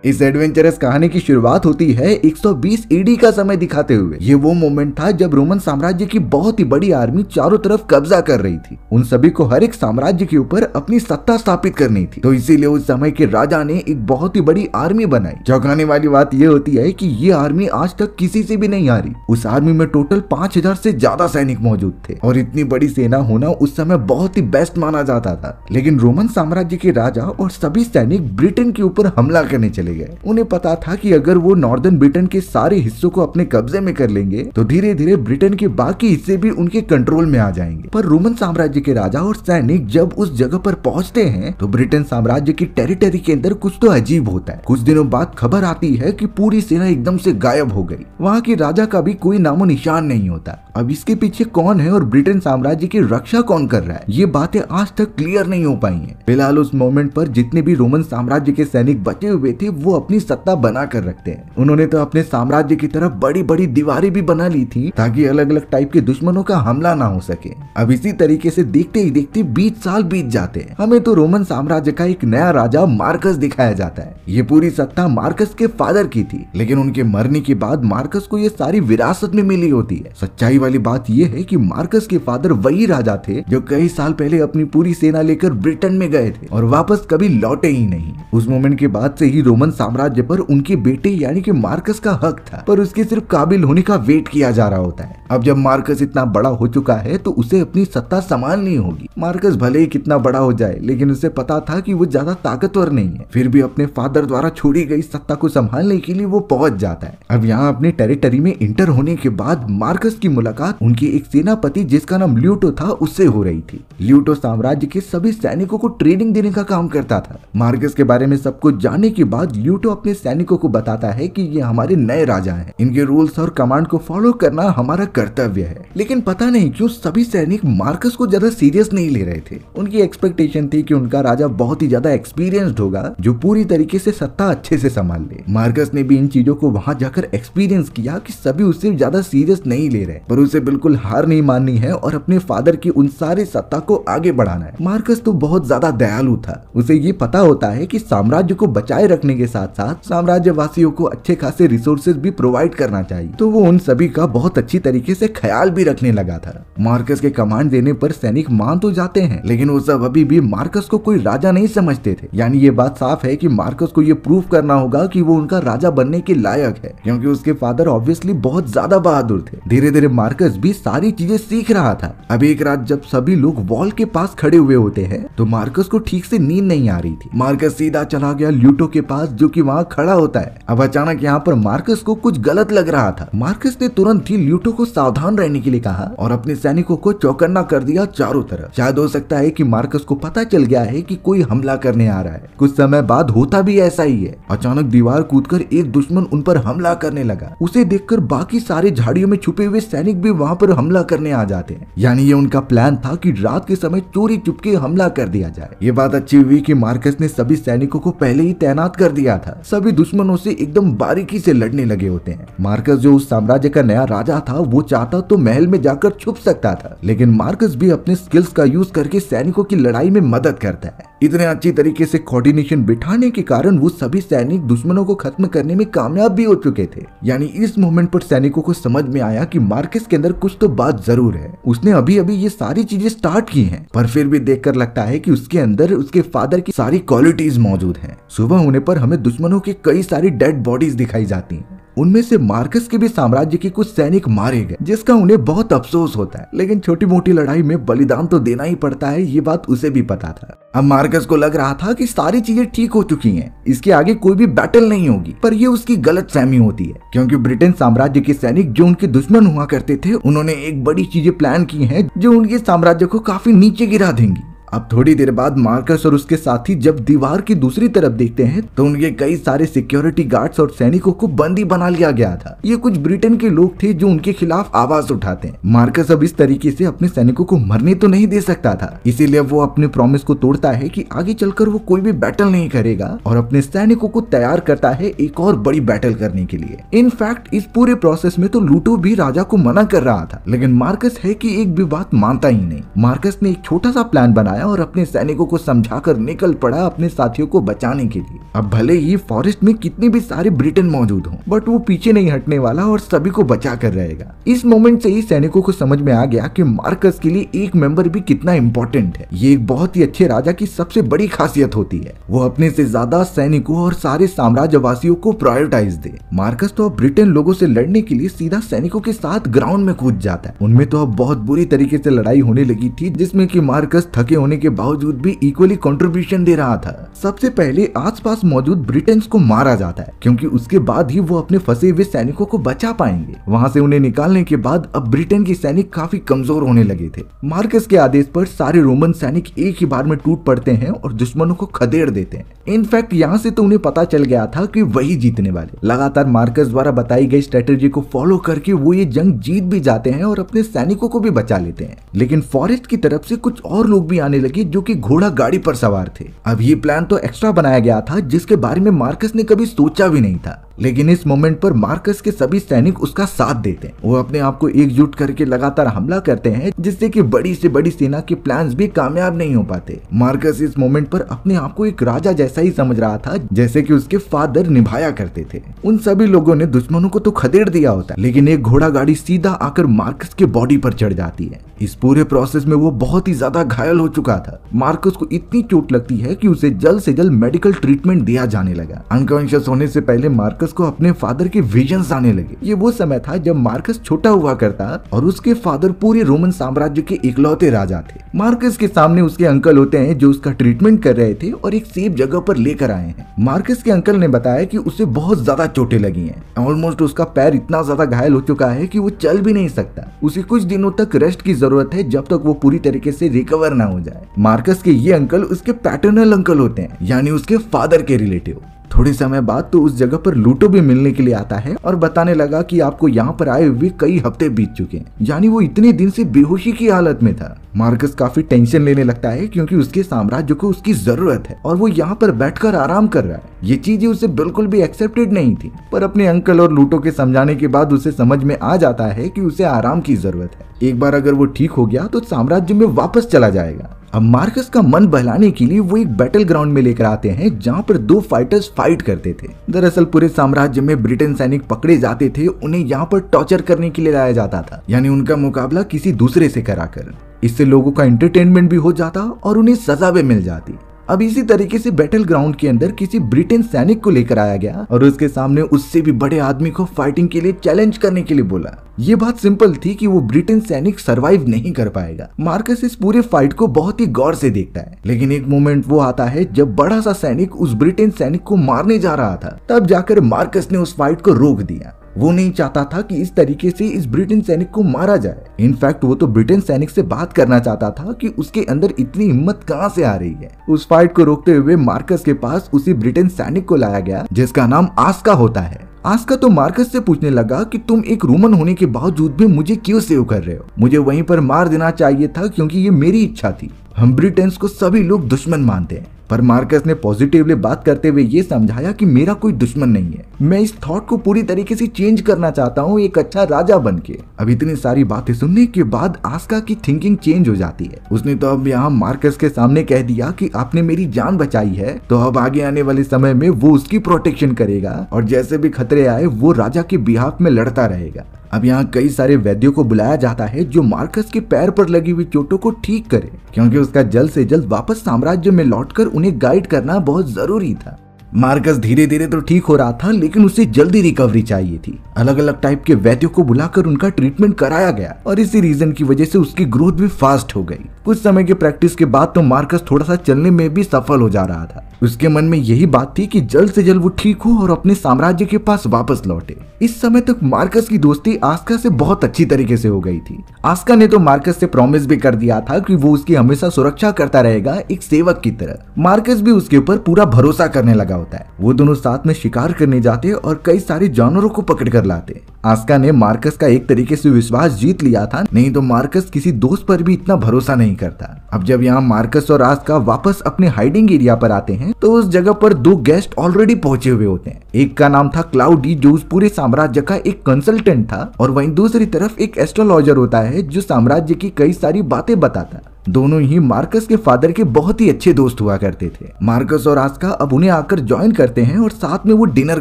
इस एडवेंचरस कहानी की शुरुआत होती है 120 ईडी का समय दिखाते हुए। ये वो मोमेंट था जब रोमन साम्राज्य की बहुत ही बड़ी आर्मी चारों तरफ कब्जा कर रही थी। उन सभी को हर एक साम्राज्य के ऊपर अपनी सत्ता स्थापित करनी थी, तो इसीलिए उस समय के राजा ने एक बहुत ही बड़ी आर्मी बनाई। चौंकाने वाली बात यह होती है कि ये आर्मी आज तक किसी से भी नहीं हारी। उस आर्मी में टोटल 5000 से ज्यादा सैनिक मौजूद थे और इतनी बड़ी सेना होना उस समय बहुत ही बेस्ट माना जाता था। लेकिन रोमन साम्राज्य के राजा और सभी सैनिक ब्रिटेन के ऊपर हमला करने चले गए। उन्हें पता था कि अगर वो नॉर्दर्न ब्रिटेन के सारे हिस्सों को अपने कब्जे में कर लेंगे तो धीरे धीरे ब्रिटेन के बाकी हिस्से भी उनके कंट्रोल में आ जाएंगे। पर रोमन साम्राज्य के राजा और सैनिक जब उस जगह पर पहुंचते हैं तो ब्रिटेन साम्राज्य की टेरिटरी के अंदर कुछ तो अजीब होता है। कुछ दिनों बाद खबर आती है कि पूरी सेना एकदम से गायब हो गई। वहाँ के राजा का भी कोई नामो निशान नहीं होता। अब इसके पीछे कौन है और ब्रिटेन साम्राज्य की रक्षा कौन कर रहा है, ये बातें आज तक क्लियर नहीं हो पाई हैं। फिलहाल उस मोमेंट पर जितने भी रोमन साम्राज्य के सैनिक बचे हुए थे वो अपनी सत्ता बना कर रखते हैं। उन्होंने तो अपने साम्राज्य की तरफ बड़ी बड़ी दीवारें भी बना ली थी ताकि अलग अलग टाइप के दुश्मनों का हमला ना हो सके। अब इसी तरीके से देखते ही देखते 20 साल बीत जाते हैं। हमें तो रोमन साम्राज्य का एक नया राजा मार्कस दिखाया जाता है। ये पूरी सत्ता मार्कस के फादर की थी, लेकिन उनके मरने के बाद मार्कस को ये सारी विरासत में मिली होती है। सच्चाई वाली बात यह है कि मार्कस के फादर वही राजा थे जो कई साल पहले अपनी पूरी सेना लेकर ब्रिटेन में गए थे और वापस कभी लौटे ही नहीं। उस मोमेंट के बाद से ही रोमन साम्राज्य पर उनके बेटे यानी कि मार्कस का हक था, पर उसके सिर्फ काबिल होने का वेट किया जा रहा होता है। अब जब मार्कस इतना बड़ा हो चुका है तो उसे अपनी सत्ता संभालनी होगी। मार्कस भले ही कितना बड़ा हो जाए, लेकिन उसे पता था कि वो ज्यादा ताकतवर नहीं है, फिर भी अपने फादर द्वारा छोड़ी गई सत्ता को संभालने के लिए वो पहुंच जाता है। अब यहाँ अपने टेरिटरी में इंटर होने के बाद मार्कस की मुलाकात उनके एक सेनापति जिसका नाम ल्यूटो था उससे हो रही थी। ल्यूटो साम्राज्य के सभी सैनिकों को ट्रेनिंग देने का काम करता था। मार्कस के बारे में सब कुछ जानने के बाद ल्यूटो अपने सैनिकों को बताता है कि ये हमारे नए राजा हैं, इनके रूल्स और कमांड को फॉलो करना हमारा कर्तव्य है। लेकिन पता नहीं क्यों सभी सैनिक मार्कस को ज्यादा सीरियस नहीं ले रहे थे। उनकी एक्सपेक्टेशन थी कि उनका राजा बहुत ही ज्यादा एक्सपीरियंस्ड होगा जो पूरी तरीके से सत्ता अच्छे से संभाल ले। मार्कस ने भी इन चीजों को वहां जाकर एक्सपीरियंस किया कि सभी उससे ज्यादा सीरियस नहीं ले रहे, पर उसे बिल्कुल हार नहीं माननी है और अपने फादर की उन सारी सत्ता को आगे बढ़ाना है। मार्कस तो बहुत ज्यादा दयालु था। उसे ये पता होता है कि साम्राज्य को बचाए रखने के साथ साथ साम्राज्य वासियों को अच्छे खासे रिसोर्सेज भी प्रोवाइड करना चाहिए, तो वो उन सभी का बहुत अच्छी तरीके से ख्याल भी रखने लगा था। मार्कस के कमांड देने पर सैनिक मान तो जाते हैं, लेकिन वो सब अभी भी मार्कस को कोई राजा नहीं समझते थे। यानी ये बात साफ है कि मार्कस को ये प्रूव करना होगा कि वो उनका राजा बनने के लायक है, क्योंकि उसके फादर ऑब्वियसली बहुत ज्यादा बहादुर थे। धीरे धीरे मार्कस भी सारी चीजें सीख रहा था। अब एक रात जब सभी लोग वॉल के पास खड़े हुए होते हैं तो मार्कस को ठीक से नींद नहीं आ रही थी। मार्कस सीधा चला गया ल्यूटो के पास जो कि वहाँ खड़ा होता है। अब अचानक यहाँ पर मार्कस को कुछ गलत लग रहा था। मार्कस ने तुरंत ही ल्यूटो को सावधान रहने के लिए कहा और अपने सैनिकों को चौकन्ना कर दिया चारों तरफ। शायद हो सकता है कि मार्कस को पता चल गया है कि कोई हमला करने आ रहा है। कुछ समय बाद होता भी ऐसा ही है। अचानक दीवार कूदकर एक दुश्मन उन पर हमला करने लगा। उसे देखकर बाकी सारे झाड़ियों में छुपे हुए सैनिक भी वहाँ पर हमला करने आ जाते हैं। यानी ये उनका प्लान था कि रात के समय चोरी चुपके हमला कर दिया जाए। ये बात अच्छी हुई कि मार्कस ने सभी सैनिकों को पहले ही तैनात कर दिया था। सभी दुश्मनों से एकदम बारीकी से लड़ने लगे होते हैं। मार्कस जो उस साम्राज्य का नया राजा था वो चाहता तो महल में जाकर छुप सकता था, लेकिन मार्कस भी अपने स्किल्स का यूज करके सैनिकों की लड़ाई में मदद करता है। इतने अच्छी तरीके से कोऑर्डिनेशन बिठाने के कारण वो सभी सैनिक दुश्मनों को खत्म करने में कामयाब भी हो चुके थे। यानी इस मोमेंट पर सैनिकों को समझ में आया कि मार्कस के अंदर कुछ तो बात जरूर है। उसने अभी अभी ये सारी चीजें स्टार्ट की हैं, पर फिर भी देखकर लगता है कि उसके अंदर उसके फादर की सारी क्वालिटीज मौजूद हैं। सुबह होने पर हमें दुश्मनों की कई सारी डेड बॉडीज दिखाई जाती हैं। उनमें से मार्कस के भी साम्राज्य के कुछ सैनिक मारे गए, जिसका उन्हें बहुत अफसोस होता है। लेकिन छोटी मोटी लड़ाई में बलिदान तो देना ही पड़ता है, ये बात उसे भी पता था। अब मार्कस को लग रहा था कि सारी चीजें ठीक हो चुकी हैं, इसके आगे कोई भी बैटल नहीं होगी। पर ये उसकी गलतफहमी होती है, क्योंकि ब्रिटेन साम्राज्य के सैनिक जो उनके दुश्मन हुआ करते थे उन्होंने एक बड़ी चीजें प्लान की हैं जो उनके साम्राज्य को काफी नीचे गिरा देंगी। अब थोड़ी देर बाद मार्कस और उसके साथी जब दीवार की दूसरी तरफ देखते हैं तो उनके कई सारे सिक्योरिटी गार्ड्स और सैनिकों को बंदी बना लिया गया था। ये कुछ ब्रिटेन के लोग थे जो उनके खिलाफ आवाज उठाते हैं। मार्कस अब इस तरीके से अपने सैनिकों को मरने तो नहीं दे सकता था, इसीलिए वो अपने प्रॉमिस को तोड़ता है कि आगे चलकर वो कोई भी बैटल नहीं करेगा और अपने सैनिकों को तैयार करता है एक और बड़ी बैटल करने के लिए। इनफैक्ट इस पूरे प्रोसेस में तो ल्यूटो भी राजा को मना कर रहा था, लेकिन मार्कस है कि एक भी बात मानता ही नहीं। मार्कस ने एक छोटा सा प्लान बनाया है और अपने सैनिकों को समझाकर निकल पड़ा अपने साथियों को बचाने के लिए। अब भले ही फॉरेस्ट में कितने भी सारे ब्रिटेन मौजूद हों, बट वो पीछे नहीं हटने वाला और सभी को बचा कर रहेगा। इस मोमेंट से ही सैनिकों को समझ में आ गया कि मार्कस के लिए एक मेंबर भी कितना इंपॉर्टेंट है। ये एक बहुत ही अच्छे राजा की सबसे बड़ी खासियत होती है, वो अपने से ज्यादा सैनिकों और सारे साम्राज्यवासियों को प्रायोरिटाइज दे। मार्कस तो अब ब्रिटेन लोगों से लड़ने के लिए सीधा सैनिकों के साथ ग्राउंड में कूद जाता है। उनमें तो अब बहुत बुरी तरीके से लड़ाई होने लगी थी, जिसमें कि मार्कस थके होने के बावजूद भी इक्वली कंट्रीब्यूशन दे रहा था। सबसे पहले आसपास मौजूद ब्रिटेन्स को मारा जाता है, क्योंकि उसके बाद ही वो अपने फंसे हुए सैनिकों को बचा पाएंगे। वहां से उन्हें निकालने के बाद अब ब्रिटेन के सैनिक काफी कमजोर होने लगे थे। मार्कस के आदेश पर सारे रोमन सैनिक एक ही बार में टूट पड़ते हैं और दुश्मनों को खदेड़ देते हैं। इनफैक्ट यहाँ से तो उन्हें पता चल गया था कि वही जीतने वाले। लगातार मार्कस द्वारा बताई गई स्ट्रेटेजी को फॉलो करके वो ये जंग जीत भी जाते हैं और अपने सैनिकों को भी बचा लेते हैं। लेकिन फॉरेस्ट की तरफ से कुछ और लोग भी आने लगे जो कि घोड़ा गाड़ी पर सवार थे। अब ये प्लान तो एक्स्ट्रा बनाया गया था, जिसके बारे में मार्कस ने कभी सोचा भी नहीं था। लेकिन इस मोमेंट पर मार्कस के सभी सैनिक उसका साथ देते हैं। वो अपने आप को एकजुट करके लगातार हमला करते हैं, जिससे कि बड़ी से बड़ी सेना के प्लान्स भी कामयाब नहीं हो पाते। मार्कस इस मोमेंट पर अपने आप को एक राजा जैसा ही समझ रहा था, जैसे कि उसके फादर निभाया करते थे। उन सभी लोगों ने दुश्मनों को तो खदेड़ दिया होता, लेकिन एक घोड़ा गाड़ी सीधा आकर मार्कस के बॉडी पर चढ़ जाती है। इस पूरे प्रोसेस में वो बहुत ही ज्यादा घायल हो चुका था। मार्कस को इतनी चोट लगती है कि उसे जल्द से जल्द मेडिकल ट्रीटमेंट दिया जाने लगा। अनकॉन्शियस होने से पहले मार्कस को अपने फादर के विजन्स आने लगे। ये वो समय था जब मार्कस छोटा हुआ करता और उसके फादर पूरे रोमन साम्राज्य के इकलौते राजा थे। मार्कस के सामने उसके अंकल होते हैं जो उसका ट्रीटमेंट कर रहे थे और एक सेफ जगह पर लेकर आए हैं। मार्कस के अंकल ने बताया कि उसे बहुत ज्यादा चोटें लगी हैं। ऑलमोस्ट उसका पैर इतना ज्यादा घायल हो चुका है कि वो चल भी नहीं सकता। उसे कुछ दिनों तक रेस्ट की जरूरत है, जब तक वो पूरी तरीके से रिकवर ना हो जाए। मार्कस के ये अंकल उसके पैटर्नल अंकल होते हैं, यानी उसके फादर के रिलेटिव। थोड़े समय बाद तो उस जगह पर लूटो भी मिलने के लिए आता है और बताने लगा कि आपको यहाँ पर आए हुए कई हफ्ते बीत चुके हैं, यानी वो इतने दिन से बेहोशी की हालत में था। मार्कस काफी टेंशन लेने लगता है, क्योंकि उसके साम्राज्य को उसकी जरूरत है और वो यहाँ पर बैठकर आराम कर रहा है। ये चीजें उसे बिल्कुल भी एक्सेप्टेड नहीं थी, पर अपने अंकल और लूटो के समझाने के बाद उसे समझ में आ जाता है कि उसे आराम की जरूरत है। एक बार अगर वो ठीक हो गया तो साम्राज्य में वापस चला जाएगा। अब मार्कस का मन बहलाने के लिए वो एक बैटल ग्राउंड में लेकर आते हैं, जहाँ पर दो फाइटर्स फाइट करते थे। दरअसल पूरे साम्राज्य में ब्रिटेन सैनिक पकड़े जाते थे, उन्हें यहाँ पर टॉर्चर करने के लिए लाया जाता था, यानी उनका मुकाबला किसी दूसरे से कराकर। इससे लोगों का एंटरटेनमेंट भी हो जाता और उन्हें सजा भी मिल जाती। अब इसी तरीके से बैटल ग्राउंड के अंदर किसी ब्रिटेन सैनिक को लेकर आया गया और उसके सामने उससे भी बड़े आदमी को फाइटिंग के लिए चैलेंज करने के लिए बोला। ये बात सिंपल थी कि वो ब्रिटेन सैनिक सरवाइव नहीं कर पाएगा। मार्कस इस पूरे फाइट को बहुत ही गौर से देखता है, लेकिन एक मोमेंट वो आता है जब बड़ा सा सैनिक उस ब्रिटेन सैनिक को मारने जा रहा था। तब जाकर मार्कस ने उस फाइट को रोक दिया। वो नहीं चाहता था कि इस तरीके से इस ब्रिटेन सैनिक को मारा जाए। इनफैक्ट वो तो ब्रिटेन सैनिक से बात करना चाहता था कि उसके अंदर इतनी हिम्मत कहां से आ रही है। उस फाइट को रोकते हुए मार्कस के पास उसी ब्रिटेन सैनिक को लाया गया, जिसका नाम आस्का होता है। आस्का तो मार्कस से पूछने लगा कि तुम एक रोमन होने के बावजूद भी मुझे क्यों सेव कर रहे हो? मुझे वहीं पर मार देना चाहिए था, क्योंकि ये मेरी इच्छा थी। हम ब्रिटेन्स को सभी लोग दुश्मन मानते हैं। पर मार्कस ने पॉजिटिवली बात करते हुए ये समझाया कि मेरा कोई दुश्मन नहीं है, मैं इस थॉट को पूरी तरीके से चेंज करना चाहता हूँ एक अच्छा राजा बनके। अब इतनी सारी बातें सुनने के बाद आस्का की थिंकिंग चेंज हो जाती है। उसने तो अब यहाँ मार्कस के सामने कह दिया कि आपने मेरी जान बचाई है, तो अब आगे आने वाले समय में वो उसकी प्रोटेक्शन करेगा और जैसे भी खतरे आए वो राजा के बिहाफ में लड़ता रहेगा। अब यहाँ कई सारे वैद्यों को बुलाया जाता है जो मार्कस के पैर पर लगी हुई चोटों को ठीक करे, क्योंकि उसका जल्द से जल्द वापस साम्राज्य में लौटकर उन्हें गाइड करना बहुत जरूरी था। मार्कस धीरे धीरे तो ठीक हो रहा था, लेकिन उसे जल्दी रिकवरी चाहिए थी। अलग अलग टाइप के वैद्यों को बुलाकर उनका ट्रीटमेंट कराया गया और इसी रीजन की वजह से उसकी ग्रोथ भी फास्ट हो गई। कुछ समय की प्रैक्टिस के बाद तो मार्कस थोड़ा सा चलने में भी सफल हो जा रहा था। उसके मन में यही बात थी कि जल्द से जल्द वो ठीक हो और अपने साम्राज्य के पास वापस लौटे। इस समय तक मार्कस की दोस्ती आस्का से बहुत अच्छी तरीके से हो गई थी। आस्का ने तो मार्कस से प्रॉमिस भी कर दिया था कि वो उसकी हमेशा सुरक्षा करता रहेगा, एक सेवक की तरह। मार्कस भी उसके ऊपर पूरा भरोसा करने लगा होता है। वो दोनों साथ में शिकार करने जाते और कई सारे जानवरों को पकड़ कर लाते। आस्का ने मार्कस का एक तरीके से विश्वास जीत लिया था, नहीं तो मार्कस किसी दोस्त पर भी इतना भरोसा नहीं करता। अब जब यहाँ मार्कस और आस्का वापस अपने हाइडिंग एरिया पर आते हैं तो उस जगह पर दो गेस्ट ऑलरेडी पहुंचे हुए होते हैं। एक का नाम था क्लाउडी, जो उस पूरे साम्राज्य का एक कंसल्टेंट था, और वहीं दूसरी तरफ एक एस्ट्रोलॉजर होता है जो साम्राज्य की कई सारी बातें बताता। दोनों ही मार्कस के फादर के बहुत ही अच्छे दोस्त हुआ करते थे। मार्कस और आस्का अब उन्हें आकर ज्वाइन करते हैं और साथ में वो डिनर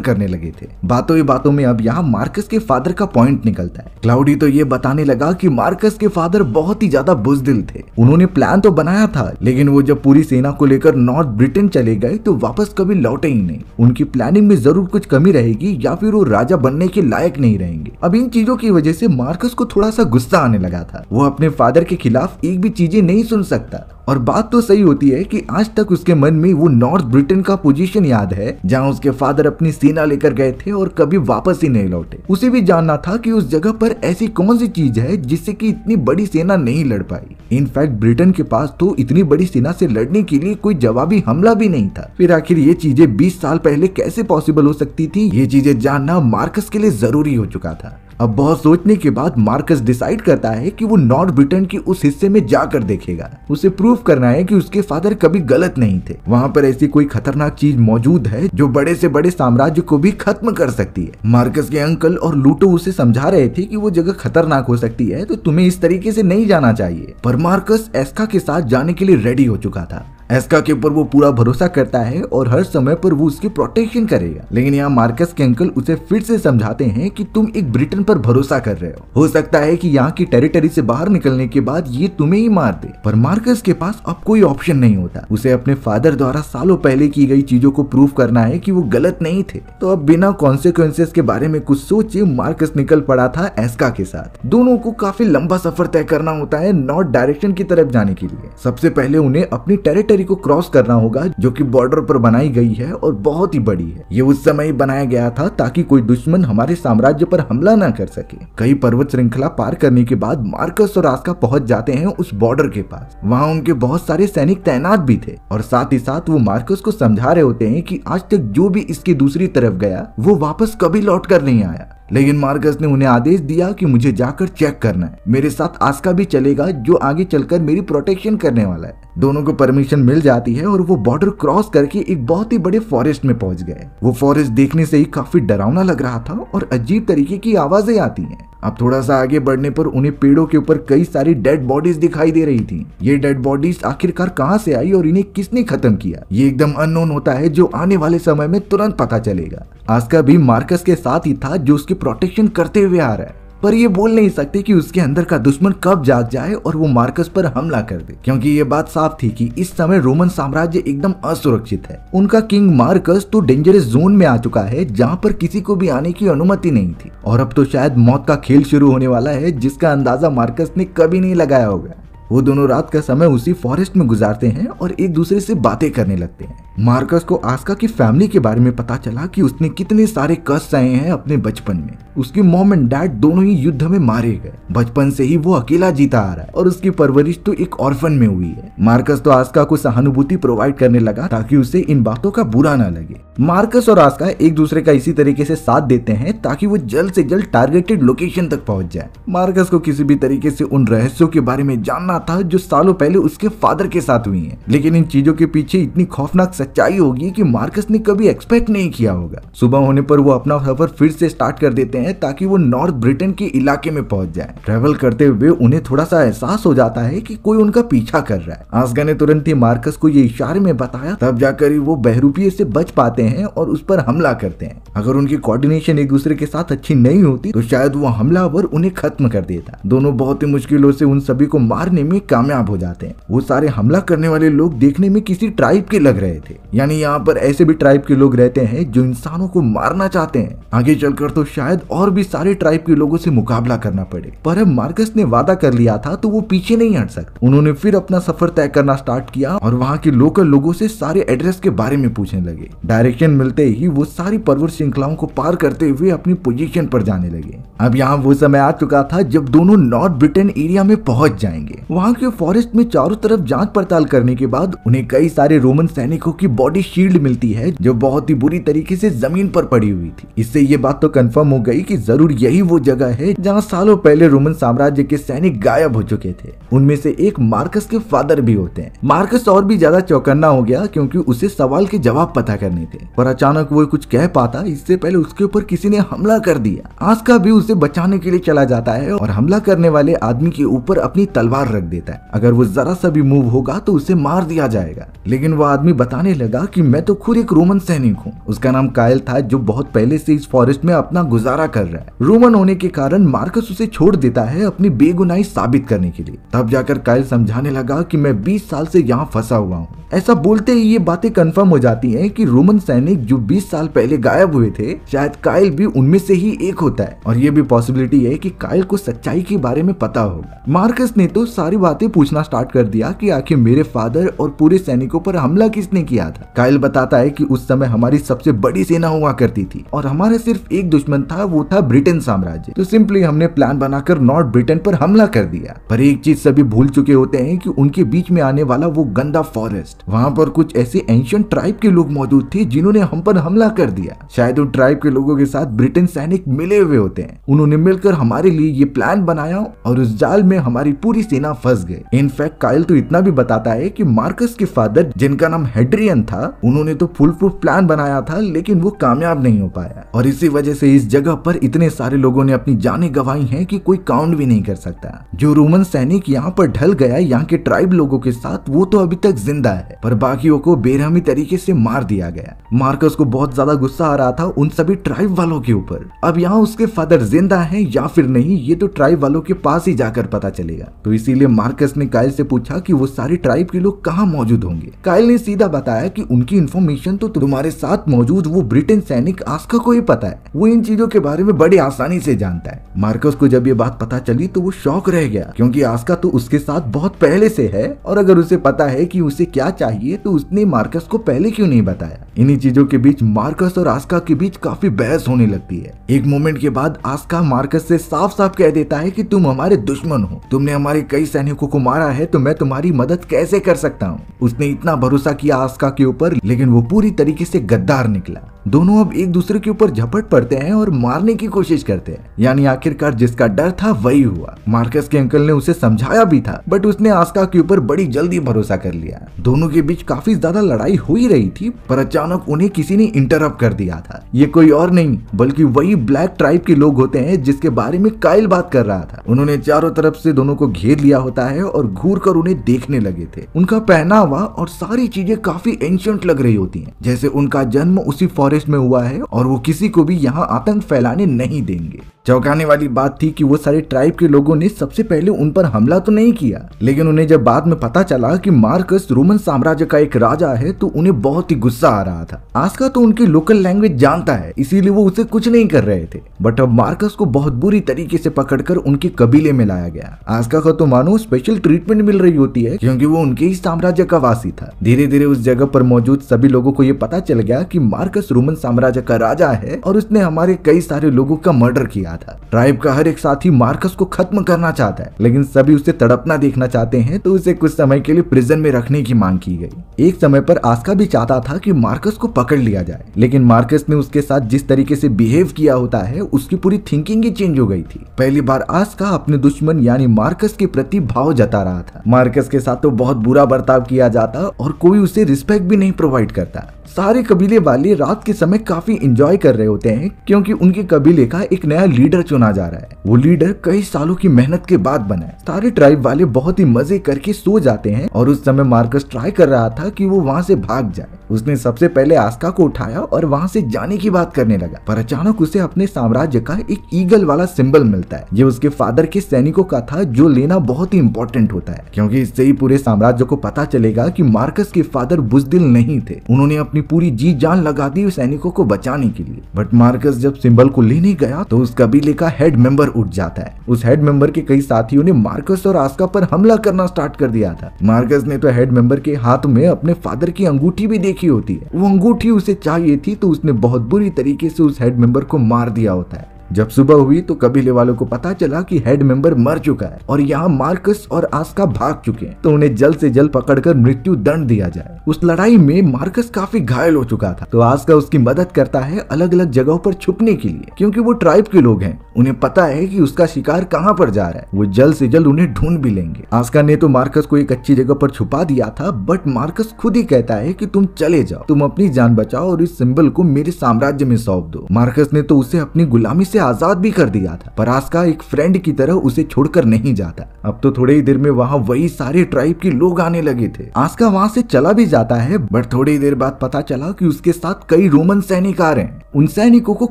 करने लगे थे। बातों ही बातों में अब यहाँ मार्कस के फादर का पॉइंट निकलता है। क्लाउडी तो ये बताने लगा कि मार्कस के फादर बहुत ही ज्यादा बुज़दिल थे। उन्होंने प्लान तो बनाया था, लेकिन वो जब पूरी सेना को लेकर नॉर्थ ब्रिटेन चले गए तो वापस कभी लौटे ही नहीं। उनकी प्लानिंग में जरूर कुछ कमी रहेगी या फिर वो राजा बनने के लायक नहीं रहेंगे। अब इन चीजों की वजह से मार्कस को थोड़ा सा गुस्सा आने लगा था। वो अपने फादर के खिलाफ एक भी चीजें नहीं सुन सकता। और बात तो सही होती है कि आज तक उसके मन में वो नॉर्थ ब्रिटेन का पोजीशन याद है जहां उसके फादर अपनी सेना लेकर गए थे और कभी वापस ही नहीं लौटे। उसे भी जानना था कि उस जगह पर ऐसी कौन सी चीज है जिससे कि इतनी बड़ी सेना नहीं लड़ पाई। इनफैक्ट ब्रिटेन के पास तो इतनी बड़ी सेना से लड़ने के लिए कोई जवाबी हमला भी नहीं था। फिर आखिर ये चीजें 20 साल पहले कैसे पॉसिबल हो सकती थी, ये चीजें जानना मार्कस के लिए जरूरी हो चुका था। अब बहुत सोचने के बाद मार्कस डिसाइड करता है कि वो नॉर्थ ब्रिटेन के उस हिस्से में जाकर देखेगा। उसे प्रूव करना है कि उसके फादर कभी गलत नहीं थे। वहाँ पर ऐसी कोई खतरनाक चीज मौजूद है जो बड़े से बड़े साम्राज्य को भी खत्म कर सकती है। मार्कस के अंकल और लूटो उसे समझा रहे थे कि वो जगह खतरनाक हो सकती है, तो तुम्हें इस तरीके से नहीं जाना चाहिए। पर मार्कस एस्का के साथ जाने के लिए रेडी हो चुका था। एस्का के ऊपर वो पूरा भरोसा करता है और हर समय पर वो उसकी प्रोटेक्शन करेगा। लेकिन यहाँ मार्कस के अंकल उसे फिर से समझाते हैं कि तुम एक ब्रिटेन पर भरोसा कर रहे हो सकता है कि यहाँ की टेरिटरी से बाहर निकलने के बाद ये तुम्हें ही मार दे। पर मार्कस के पास अब कोई ऑप्शन नहीं होता। उसे अपने फादर द्वारा सालों पहले की गई चीजों को प्रूव करना है कि वो गलत नहीं थे। तो अब बिना कॉन्सिक्वेंसेस के बारे में कुछ सोचे मार्कस निकल पड़ा था एस्का के साथ। दोनों को काफी लंबा सफर तय करना होता है नॉर्थ डायरेक्शन की तरफ जाने के लिए। सबसे पहले उन्हें अपनी टेरिटरी को क्रॉस करना होगा जो कि बॉर्डर पर बनाई गई है और बहुत ही बड़ी है। ये उस समय ही बनाया गया था ताकि कोई दुश्मन हमारे साम्राज्य पर हमला न कर सके। कई पर्वत श्रृंखला पार करने के बाद मार्कस और आस्का पहुंच जाते हैं उस बॉर्डर के पास। वहाँ उनके बहुत सारे सैनिक तैनात भी थे और साथ ही साथ वो मार्कस को समझा रहे होते हैं कि आज तक जो भी इसकी दूसरी तरफ गया वो वापस कभी लौट कर नहीं आया। लेकिन मार्कस ने उन्हें आदेश दिया कि मुझे जाकर चेक करना है। मेरे साथ आस्का भी चलेगा जो आगे चलकर मेरी प्रोटेक्शन करने वाला है। दोनों को परमिशन मिल जाती है और वो बॉर्डर क्रॉस करके एक बहुत ही बड़े फॉरेस्ट में पहुंच गए। वो फॉरेस्ट देखने से ही काफी डरावना लग रहा था और अजीब तरीके की आवाजें आती हैं। अब थोड़ा सा आगे बढ़ने पर उन्हें पेड़ों के ऊपर कई सारी डेड बॉडीज दिखाई दे रही थी। ये डेड बॉडीज आखिरकार कहां से आई और इन्हें किसने खत्म किया, ये एकदम अननोन होता है जो आने वाले समय में तुरंत पता चलेगा। आस्का भी मार्कस के साथ ही था जो उसकी प्रोटेक्शन करते हुए आ रहा है। पर ये बोल नहीं सकते कि उसके अंदर का दुश्मन कब जाग जाए और वो मार्कस पर हमला कर दे, क्योंकि ये बात साफ थी कि इस समय रोमन साम्राज्य एकदम असुरक्षित है। उनका किंग मार्कस तो डेंजरस जोन में आ चुका है जहाँ पर किसी को भी आने की अनुमति नहीं थी और अब तो शायद मौत का खेल शुरू होने वाला है जिसका अंदाजा मार्कस ने कभी नहीं लगाया होगा। वो दोनों रात का समय उसी फॉरेस्ट में गुजारते हैं और एक दूसरे से बातें करने लगते हैं। मार्कस को आस्का की फैमिली के बारे में पता चला कि उसने कितने सारे कष्ट सहे हैं अपने बचपन में। उसकी मॉम एंड डैड दोनों ही युद्ध में मारे गए। बचपन से ही वो अकेला जीता आ रहा है और उसकी परवरिश तो एक ऑर्फन में हुई है। मार्कस तो आस्का को सहानुभूति प्रोवाइड करने लगा ताकि उसे इन बातों का बुरा ना लगे। मार्कस और आस्का एक दूसरे का इसी तरीके से साथ देते हैं ताकि वो जल्द से जल्द टारगेटेड लोकेशन तक पहुंच जाए। मार्कस को किसी भी तरीके से उन रहस्यों के बारे में जानना था जो सालों पहले उसके फादर के साथ हुई हैं। लेकिन इन चीजों के पीछे इतनी खौफनाक सच्चाई होगी कि मार्कस ने कभी एक्सपेक्ट नहीं किया होगा। सुबह होने पर वो अपना सफर फिर से स्टार्ट कर देते हैं ताकि वो नॉर्थ ब्रिटेन के इलाके में पहुंच जाए। ट्रेवल करते हुए उन्हें थोड़ा सा एहसास हो जाता है कि कोई उनका पीछा कर रहा है। आस्का ने तुरंत ही मार्कस को ये इशारे में बताया, तब जाकर ही वो बहरूपीय से बच पाते हैं और उस पर हमला करते हैं। अगर उनकी कोऑर्डिनेशन एक दूसरे के साथ अच्छी नहीं होती तो शायद वो हमलावर उन्हें खत्म कर देता। दोनों बहुत ही मुश्किलों से उन सभी को मारने में कामयाब हो जाते हैं। वो सारे हमला करने वाले लोग देखने में किसी ट्राइब के लग रहे थे, यानी यहाँ पर ऐसे भी ट्राइब के लोग रहते हैं जो इंसानों को मारना चाहते हैं। आगे चलकर तो शायद और भी सारे ट्राइब के लोगों से मुकाबला करना पड़े, पर अब मार्कस ने वादा कर लिया था तो वो पीछे नहीं हट सकते। उन्होंने फिर अपना सफर तय करना स्टार्ट किया और वहाँ के लोकल लोगों से सारे एड्रेस के बारे में पूछने लगे। डायरेक्शन मिलते ही वो सारी पर्वत श्रृंखलाओं को पार करते हुए अपनी पोजीशन पर जाने लगे। अब यहाँ वो समय आ चुका था जब दोनों नॉर्थ ब्रिटेन एरिया में पहुंच जाएंगे। वहाँ के फॉरेस्ट में चारों तरफ जांच पड़ताल करने के बाद उन्हें कई सारे रोमन सैनिकों की बॉडी शील्ड मिलती है जो बहुत ही बुरी तरीके से जमीन पर पड़ी हुई थी। इससे ये बात तो कंफर्म हो गई कि जरूर यही वो जगह है जहाँ सालों पहले रोमन साम्राज्य के सैनिक गायब हो चुके थे। उनमें से एक मार्कस के फादर भी होते हैं। मार्कस और भी ज्यादा चौकन्ना हो गया क्योंकि उसे सवाल के जवाब पता करने थे। पर अचानक वो कुछ कह पाता इससे पहले उसके ऊपर किसी ने हमला कर दिया। आस्का भी उसे बचाने के लिए चला जाता है और हमला करने वाले आदमी के ऊपर अपनी तलवार रख देता है। अगर वो जरा सा भी मूव होगा तो उसे मार दिया जाएगा। लेकिन वो आदमी बताने लगा कि मैं तो खुद एक रोमन सैनिक हूँ। उसका नाम कायल था, जो बहुत पहले से इस फॉरेस्ट में अपना गुजारा कर रहा है। रोमन होने के कारण मार्कस उसे छोड़ देता है अपनी बेगुनाही साबित करने के लिए। तब जाकर कायल समझाने लगा कि मैं 20 साल से यहाँ फंसा हुआ हूँ। ऐसा बोलते ही ये बातें कंफर्म हो जाती हैं कि रोमन सैनिक जो 20 साल पहले गायब हुए थे, शायद कायल भी उनमें से ही एक होता है। और ये भी पॉसिबिलिटी है कि कायल को सच्चाई के बारे में पता होगा। मार्कस ने तो सारी बातें पूछना स्टार्ट कर दिया कि आखिर मेरे फादर और पूरे सैनिकों पर हमला किसने किया था। कायल बताता है कि उस समय हमारी सबसे बड़ी सेना हुआ करती थी और हमारा सिर्फ एक दुश्मन था, वो था ब्रिटेन साम्राज्य। तो सिंपली हमने प्लान बनाकर नॉर्थ ब्रिटेन पर हमला कर दिया। पर एक चीज सभी भूल चुके होते हैं कि उनके बीच में आने वाला वो गंदा फॉरेस्ट, वहाँ पर कुछ ऐसे एंशिएंट ट्राइब के लोग मौजूद थे जिन्होंने हम पर हमला कर दिया। शायद उन ट्राइब के लोगों के साथ ब्रिटेन सैनिक मिले हुए होते हैं। उन्होंने मिलकर हमारे लिए ये प्लान बनाया और उस जाल में हमारी पूरी सेना फंस गई। इनफैक्ट कायल तो इतना भी बताता है कि मार्कस के फादर, जिनका नाम हेड्रियन था, उन्होंने तो फुल प्रूफ प्लान बनाया था, लेकिन वो कामयाब नहीं हो पाया। और इसी वजह से इस जगह पर इतने सारे लोगों ने अपनी जानें गंवाई हैं कि कोई काउंट भी नहीं कर सकता। जो रोमन सैनिक यहाँ पर ढल गया यहाँ के ट्राइब लोगों के साथ, वो तो अभी तक जिंदा है, पर बाकियों को बेरहमी तरीके से मार दिया गया। मार्कस को बहुत ज्यादा गुस्सा आ रहा था उन सभी ट्राइब वालों के ऊपर। अब यहाँ उसके फादर जिंदा हैं या फिर नहीं, ये तो ट्राइब वालों के पास ही जाकर पता चलेगा। तो इसीलिए मार्कस ने कायल से पूछा कि वो सारे ट्राइब के लोग कहाँ मौजूद होंगे। कायल ने सीधा बताया कि उनकी इन्फॉर्मेशन तो तुम्हारे साथ मौजूद वो ब्रिटेन सैनिक आस्का को ही पता है, वो इन चीजों के बारे में बड़ी आसानी से जानता है। मार्कस को जब ये बात पता चली तो वो शॉक रह गया, क्योंकि आस्का तो उसके साथ बहुत पहले से है और अगर उसे पता है कि उसे क्या चाहिए तो उसने मार्कस को पहले क्यों नहीं बताया। इन्हीं चीजों के बीच मार्कस और आस्का के बीच काफी बहस होने लगती है। एक मोमेंट के बाद आस्का मार्कस से साफ साफ कह देता है कि तुम हमारे दुश्मन हो, तुमने हमारे कई सैनिकों को मारा है, तो मैं तुम्हारी मदद कैसे कर सकता हूँ। उसने इतना भरोसा किया आस्का के ऊपर, लेकिन वो पूरी तरीके से गद्दार निकला। दोनों अब एक दूसरे के ऊपर झपट पड़ते हैं और मारने की कोशिश करते हैं। यानी आखिरकार जिसका डर था वही हुआ। मार्कस के अंकल ने उसे समझाया भी था, बट उसने आस्का के ऊपर बड़ी जल्दी भरोसा कर लिया। दोनों के बीच काफी ज्यादा लड़ाई हो ही रही थी, पर अचानक उन्हें किसी ने इंटरप्ट कर दिया था। ये कोई और नहीं बल्कि वही ब्लैक ट्राइब के लोग होते हैं जिसके बारे में कायल बात कर रहा था। उन्होंने चारों तरफ से दोनों को घेर लिया होता है और घूर कर उन्हें देखने लगे थे। उनका पहनावा और सारी चीजें काफी एंशिएंट लग रही होती हैं, जैसे उनका जन्म उसी फॉरेस्ट में हुआ है और वो किसी को भी यहाँ आतंक फैलाने नहीं देंगे। चौंकाने वाली बात थी कि वो सारे ट्राइब के लोगों ने सबसे पहले उन पर हमला तो नहीं किया, लेकिन उन्हें जब बाद में पता चला कि मार्कस रोमन साम्राज्य का एक राजा है तो उन्हें बहुत ही गुस्सा आ रहा था। आस्का तो उनकी लोकल लैंग्वेज जानता है, इसीलिए वो उसे कुछ नहीं कर रहे थे, बट अब मार्कस को बहुत बुरी तरीके से पकड़कर उनके कबीले में लाया गया। आस्का को तो मानो स्पेशल ट्रीटमेंट मिल रही होती है, क्योंकि वो उनके ही साम्राज्य का वासी था। धीरे धीरे उस जगह पर मौजूद सभी लोगों को ये पता चल गया कि मार्कस रोमन साम्राज्य का राजा है और उसने हमारे कई सारे लोगों का मर्डर किया था। ट्राइब का हर एक साथी मार्कस को खत्म करना चाहता है, लेकिन सभी उसे तड़पना देखना चाहते हैं, तो उसे कुछ समय के लिए प्रिजन में रखने की मांग की गई। एक समय पर आस्का भी चाहता था कि मार्कस को पकड़ लिया जाए, लेकिन मार्कस ने उसके साथ जिस तरीके से बिहेव किया होता है उसकी पूरी थिंकिंग ही चेंज हो गई थी। पहली बार आस्का अपने दुश्मन यानी मार्कस के प्रति भाव जता रहा था। मार्कस के साथ तो बहुत बुरा बर्ताव किया जाता और कोई उसे रिस्पेक्ट भी नहीं प्रोवाइड करता। सारे कबीले वाले रात के समय काफी एंजॉय कर रहे होते हैं, क्योंकि उनके कबीले का एक नया लीडर चुना जा रहा है। वो लीडर कई सालों की मेहनत के बाद बना है। सारे ट्राइब वाले बहुत ही मजे करके सो जाते हैं और उस समय मार्कस ट्राई कर रहा था कि वो वहाँ से भाग जाए। उसने सबसे पहले आस्का को उठाया और वहाँ से जाने की बात करने लगा, पर अचानक उसे अपने साम्राज्य का एक ईगल वाला सिंबल मिलता है। ये उसके फादर के सैनिकों का था, जो लेना बहुत ही इंपॉर्टेंट होता है, क्योंकि इससे ही पूरे साम्राज्य को पता चलेगा कि मार्कस के फादर बुज़दिल नहीं थे। उन्होंने अपनी पूरी जी जान लगा दी सैनिकों को बचाने के लिए। बट मार्कस जब सिंबल को लेने गया तो उस कबीले का हेड मेंबर उठ जाता है। उस हेड मेंबर के कई साथियों ने मार्कस और आस्का पर हमला करना स्टार्ट कर दिया था। मार्कस ने तो हेड मेंबर के हाथ में अपने फादर की अंगूठी भी देखी होती है। वो अंगूठी उसे चाहिए थी, तो उसने बहुत बुरी तरीके से उस हेड मेंबर को मार दिया होता है। जब सुबह हुई तो कबीले वालों को पता चला कि हेड मेंबर मर चुका है और यहाँ मार्कस और आस्का भाग चुके हैं, तो उन्हें जल्द से जल्द पकड़कर मृत्यु दंड दिया जाए। उस लड़ाई में मार्कस काफी घायल हो चुका था, तो आस्का उसकी मदद करता है अलग अलग जगहों पर छुपने के लिए, क्योंकि वो ट्राइब के लोग हैं, उन्हें पता है कि उसका शिकार कहाँ पर जा रहा है, वो जल्द से जल्द उन्हें ढूंढ भी लेंगे। आस्का ने तो मार्कस को एक अच्छी जगह पर छुपा दिया था, बट मार्कस खुद ही कहता है कि तुम चले जाओ, तुम अपनी जान बचाओ और इस सिंबल को मेरे साम्राज्य में सौंप दो। मार्कस ने तो उसे अपनी गुलामी से आजाद भी कर दिया था, पर आस्का एक फ्रेंड की तरह उसे छोड़कर नहीं जाता। अब तो थोड़ी ही देर में वहाँ वही सारे ट्राइब के लोग आने लगे थे। आस्का वहाँ से चला भी जाता है, बट थोड़ी देर बाद पता चला कि उसके साथ कई रोमन सैनिक आ रहे हैं। उन सैनिकों को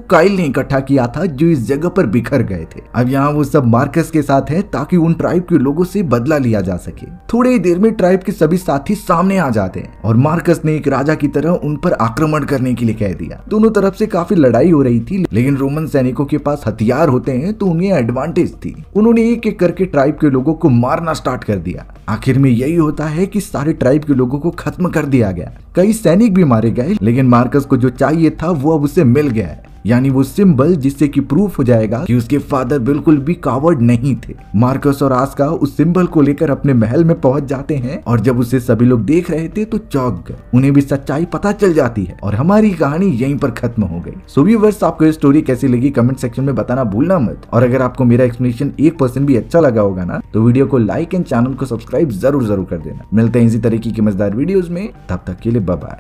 काइल ने इकट्ठा किया था जो इस जगह पर बिखर गए थे। अब यहाँ वो सब मार्कस के साथ हैं ताकि उन ट्राइब के लोगों से बदला लिया जा सके। थोड़ी ही देर में ट्राइब के सभी साथी सामने आ जाते हैं और मार्कस ने एक राजा की तरह उन पर आक्रमण करने के लिए कह दिया। दोनों तरफ से काफी लड़ाई हो रही थी, लेकिन रोमन सैनिकों के पास हथियार होते हैं तो उन्हें एडवांटेज थी। उन्होंने एक एक करके ट्राइब के लोगों को मारना स्टार्ट कर दिया। आखिर में यही होता है कि सारे ट्राइब के लोगों को खत्म कर दिया गया। कई सैनिक भी मारे गए, लेकिन मार्कस को जो चाहिए था वो अब उसे मिल गया है, यानी वो सिंबल जिससे कि प्रूफ हो जाएगा कि उसके फादर बिल्कुल भी कावर्ड नहीं थे। मार्कस और आस्का उस सिंबल को लेकर अपने महल में पहुंच जाते हैं और जब उसे सभी लोग देख रहे थे तो चौंक गए। उन्हें भी सच्चाई पता चल जाती है और हमारी कहानी यहीं पर खत्म हो गई। सो व्यूअर्स, आपको ये स्टोरी कैसी लगी कमेंट सेक्शन में बताना भूलना मत। और अगर आपको मेरा एक्सप्लेनेशन 1% भी अच्छा लगा होगा ना, तो वीडियो को लाइक एंड चैनल को सब्सक्राइब जरूर कर देना। मिलते हैं इसी तरीके की मजेदार वीडियोस में, तब तक के लिए बाय बाय।